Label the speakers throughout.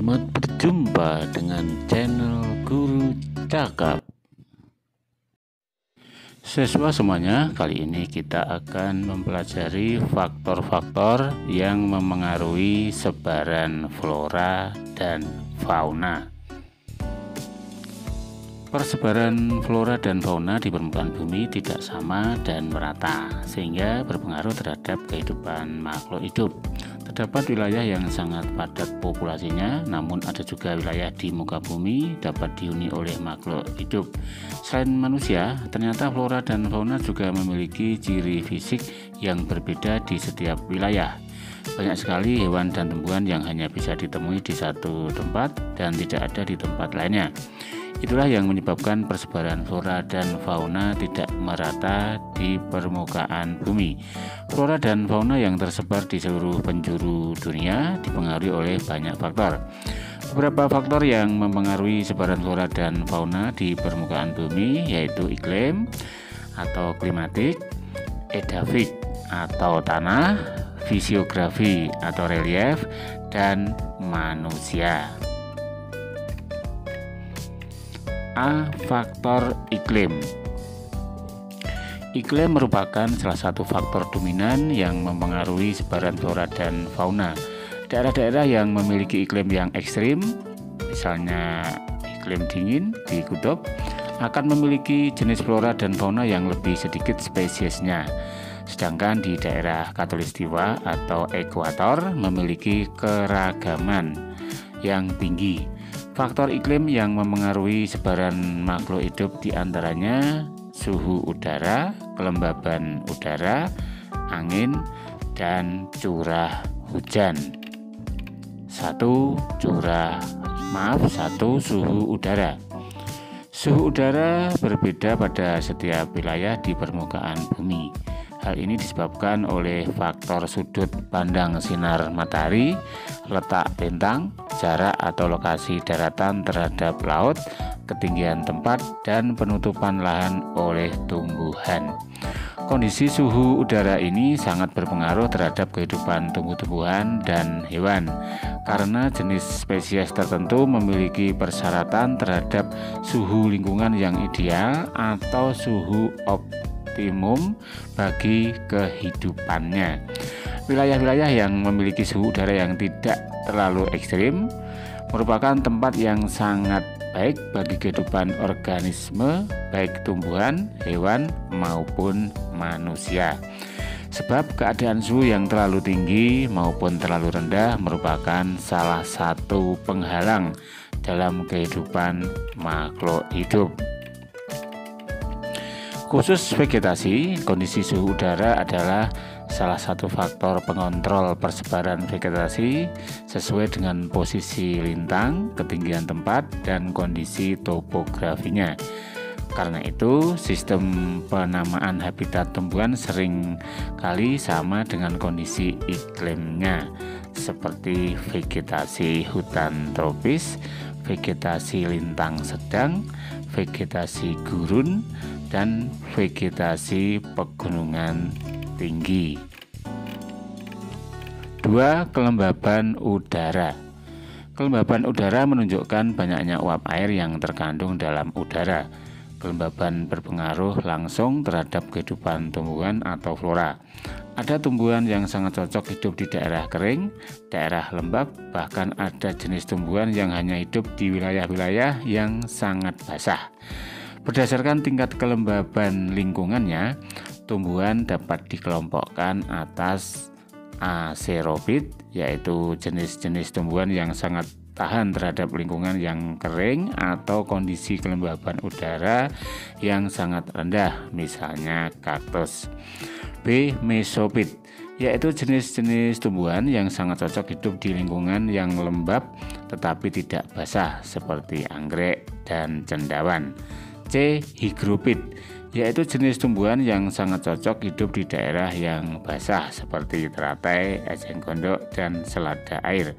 Speaker 1: Selamat berjumpa dengan channel Guru Cakap. Siswa semuanya, kali ini kita akan mempelajari faktor-faktor yang memengaruhi sebaran flora dan fauna. Persebaran flora dan fauna di permukaan bumi tidak sama dan merata, sehingga berpengaruh terhadap kehidupan makhluk hidup. Terdapat wilayah yang sangat padat populasinya, namun ada juga wilayah di muka bumi dapat dihuni oleh makhluk hidup. Selain manusia, ternyata flora dan fauna juga memiliki ciri fisik yang berbeda di setiap wilayah. Banyak sekali hewan dan tumbuhan yang hanya bisa ditemui di satu tempat dan tidak ada di tempat lainnya. Itulah yang menyebabkan persebaran flora dan fauna tidak merata di permukaan bumi. Flora dan fauna yang tersebar di seluruh penjuru dunia dipengaruhi oleh banyak faktor. Beberapa faktor yang mempengaruhi sebaran flora dan fauna di permukaan bumi yaitu iklim atau klimatik, edafik atau tanah, fisiografi atau relief, dan manusia. A. Faktor iklim. Iklim merupakan salah satu faktor dominan yang mempengaruhi sebaran flora dan fauna. Daerah-daerah yang memiliki iklim yang ekstrim, misalnya iklim dingin di kutub, akan memiliki jenis flora dan fauna yang lebih sedikit spesiesnya. Sedangkan di daerah khatulistiwa atau ekuator memiliki keragaman yang tinggi. Faktor iklim yang memengaruhi sebaran makhluk hidup diantaranya suhu udara, kelembaban udara, angin, dan curah hujan. Satu suhu udara. Suhu udara berbeda pada setiap wilayah di permukaan bumi. Hal ini disebabkan oleh faktor sudut pandang sinar matahari, letak bintang, jarak atau lokasi daratan terhadap laut, ketinggian tempat, dan penutupan lahan oleh tumbuhan. Kondisi suhu udara ini sangat berpengaruh terhadap kehidupan tumbuh-tumbuhan dan hewan, karena jenis spesies tertentu memiliki persyaratan terhadap suhu lingkungan yang ideal atau suhu optimum bagi kehidupannya. Wilayah-wilayah yang memiliki suhu udara yang tidak terlalu ekstrim merupakan tempat yang sangat baik bagi kehidupan organisme, baik tumbuhan, hewan, maupun manusia. Sebab keadaan suhu yang terlalu tinggi maupun terlalu rendah merupakan salah satu penghalang dalam kehidupan makhluk hidup. Khusus vegetasi, kondisi suhu udara adalah salah satu faktor pengontrol persebaran vegetasi sesuai dengan posisi lintang, ketinggian tempat, dan kondisi topografinya. Karena itu, sistem penamaan habitat tumbuhan sering kali sama dengan kondisi iklimnya, seperti vegetasi hutan tropis, vegetasi lintang sedang, vegetasi gurun, dan vegetasi pegunungan tinggi. 2. Kelembaban udara. Kelembaban udara menunjukkan banyaknya uap air yang terkandung dalam udara. Kelembaban berpengaruh langsung terhadap kehidupan tumbuhan atau flora. Ada tumbuhan yang sangat cocok hidup di daerah kering, daerah lembab, bahkan ada jenis tumbuhan yang hanya hidup di wilayah-wilayah yang sangat basah. Berdasarkan tingkat kelembaban lingkungannya, tumbuhan dapat dikelompokkan atas aserofit, yaitu jenis-jenis tumbuhan yang sangat tahan terhadap lingkungan yang kering atau kondisi kelembaban udara yang sangat rendah, misalnya kaktus. B. Mesofit, yaitu jenis-jenis tumbuhan yang sangat cocok hidup di lingkungan yang lembab tetapi tidak basah, seperti anggrek dan cendawan. C. Hygrophit, yaitu jenis tumbuhan yang sangat cocok hidup di daerah yang basah seperti teratai, eceng gondok, dan selada air.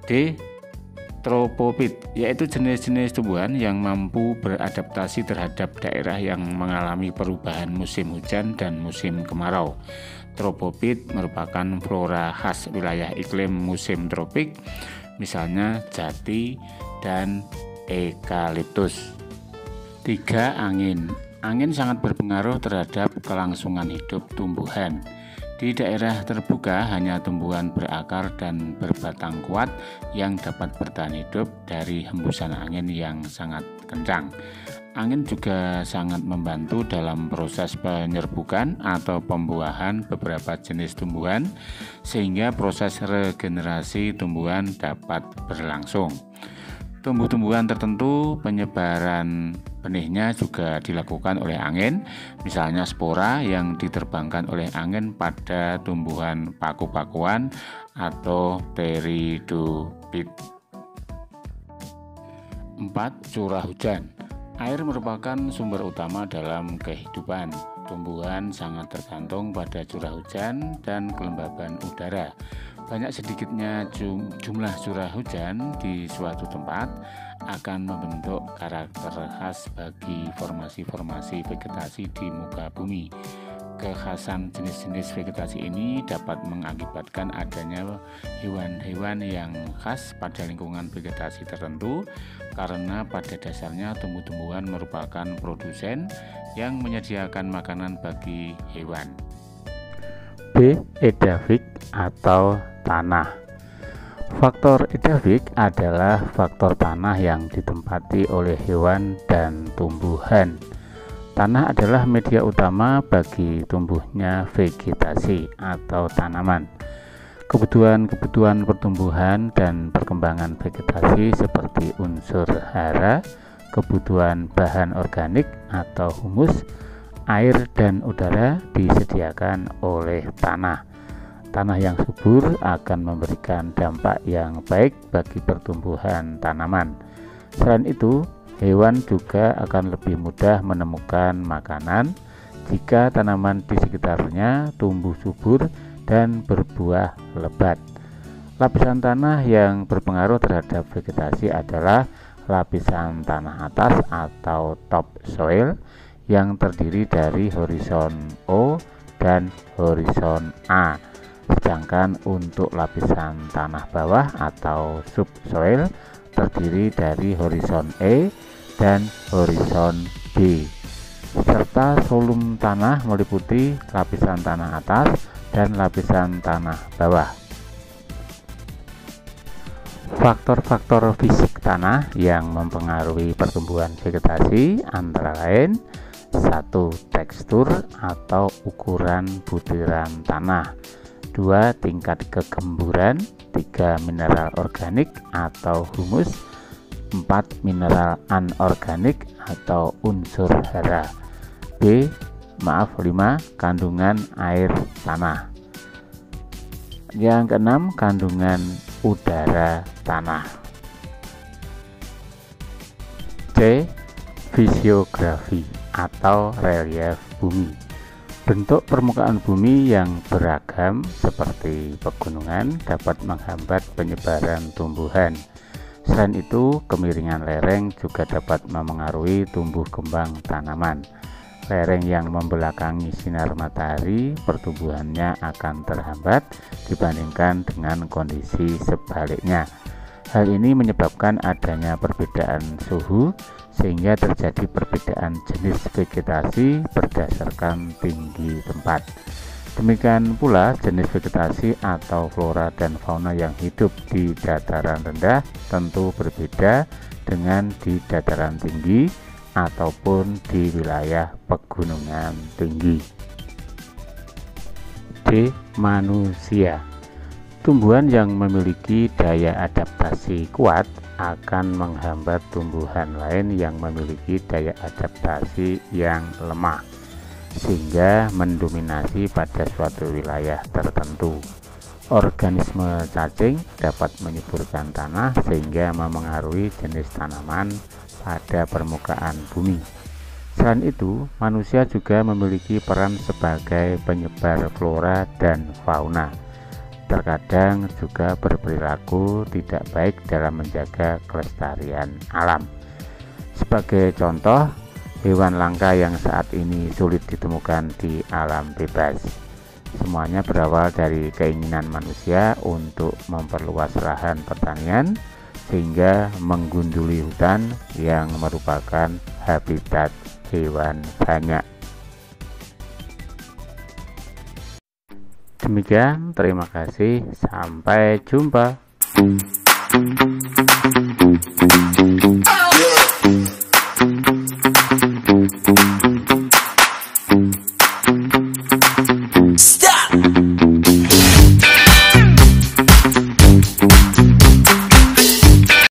Speaker 1: D. Tropopit, yaitu jenis-jenis tumbuhan yang mampu beradaptasi terhadap daerah yang mengalami perubahan musim hujan dan musim kemarau. Tropopit merupakan flora khas wilayah iklim musim tropik. misalnya jati dan eukaliptus. 3. Angin. Angin sangat berpengaruh terhadap kelangsungan hidup tumbuhan. Di daerah terbuka hanya tumbuhan berakar dan berbatang kuat yang dapat bertahan hidup dari hembusan angin yang sangat kencang. Angin juga sangat membantu dalam proses penyerbukan atau pembuahan beberapa jenis tumbuhan, sehingga proses regenerasi tumbuhan dapat berlangsung. Tumbuh-tumbuhan tertentu penyebaran benihnya juga dilakukan oleh angin, misalnya spora yang diterbangkan oleh angin pada tumbuhan paku-pakuan atau pteridophyte. 4. Curah hujan. Air merupakan sumber utama dalam kehidupan. Tumbuhan sangat tergantung pada curah hujan dan kelembaban udara. Banyak sedikitnya jumlah curah hujan di suatu tempat akan membentuk karakter khas bagi formasi-formasi vegetasi di muka bumi. Kekhasan jenis-jenis vegetasi ini dapat mengakibatkan adanya hewan-hewan yang khas pada lingkungan vegetasi tertentu, karena pada dasarnya tumbuh-tumbuhan merupakan produsen yang menyediakan makanan bagi hewan. B. Edafik atau tanah. Faktor edafik adalah faktor tanah yang ditempati oleh hewan dan tumbuhan. Tanah adalah media utama bagi tumbuhnya vegetasi atau tanaman. Kebutuhan pertumbuhan dan perkembangan vegetasi seperti unsur hara, kebutuhan bahan organik atau humus, air dan udara disediakan oleh tanah. Tanah yang subur akan memberikan dampak yang baik bagi pertumbuhan tanaman. Selain itu, hewan juga akan lebih mudah menemukan makanan jika tanaman di sekitarnya tumbuh subur dan berbuah lebat. Lapisan tanah yang berpengaruh terhadap vegetasi adalah lapisan tanah atas atau topsoil yang terdiri dari horizon O dan horizon A. Sedangkan untuk lapisan tanah bawah atau subsoil terdiri dari horizon E dan horizon B, serta volume tanah meliputi lapisan tanah atas dan lapisan tanah bawah. Faktor-faktor fisik tanah yang mempengaruhi pertumbuhan vegetasi antara lain: 1. Tekstur atau ukuran butiran tanah. 2. Tingkat kegemburan. 3. Mineral organik atau humus. 4. Mineral anorganik atau unsur hara. 5. Kandungan air tanah. Yang keenam, kandungan udara tanah. C. Fisiografi atau relief bumi. Bentuk permukaan bumi yang beragam seperti pegunungan dapat menghambat penyebaran tumbuhan. Selain itu, kemiringan lereng juga dapat memengaruhi tumbuh kembang tanaman. Lereng yang membelakangi sinar matahari, pertumbuhannya akan terhambat dibandingkan dengan kondisi sebaliknya. Hal ini menyebabkan adanya perbedaan suhu, sehingga terjadi perbedaan jenis vegetasi berdasarkan tinggi tempat. Demikian pula jenis vegetasi atau flora dan fauna yang hidup di dataran rendah tentu berbeda dengan di dataran tinggi ataupun di wilayah pegunungan tinggi. D. Manusia. Tumbuhan yang memiliki daya adaptasi kuat akan menghambat tumbuhan lain yang memiliki daya adaptasi yang lemah, sehingga mendominasi pada suatu wilayah tertentu. Organisme cacing dapat menyuburkan tanah sehingga memengaruhi jenis tanaman pada permukaan bumi. Selain itu, manusia juga memiliki peran sebagai penyebar flora dan fauna. Terkadang juga berperilaku tidak baik dalam menjaga kelestarian alam. Sebagai contoh, hewan langka yang saat ini sulit ditemukan di alam bebas, Semuanya berawal dari keinginan manusia untuk memperluas lahan pertanian sehingga menggunduli hutan yang merupakan habitat hewan banyak. Demikian, terima kasih, sampai jumpa.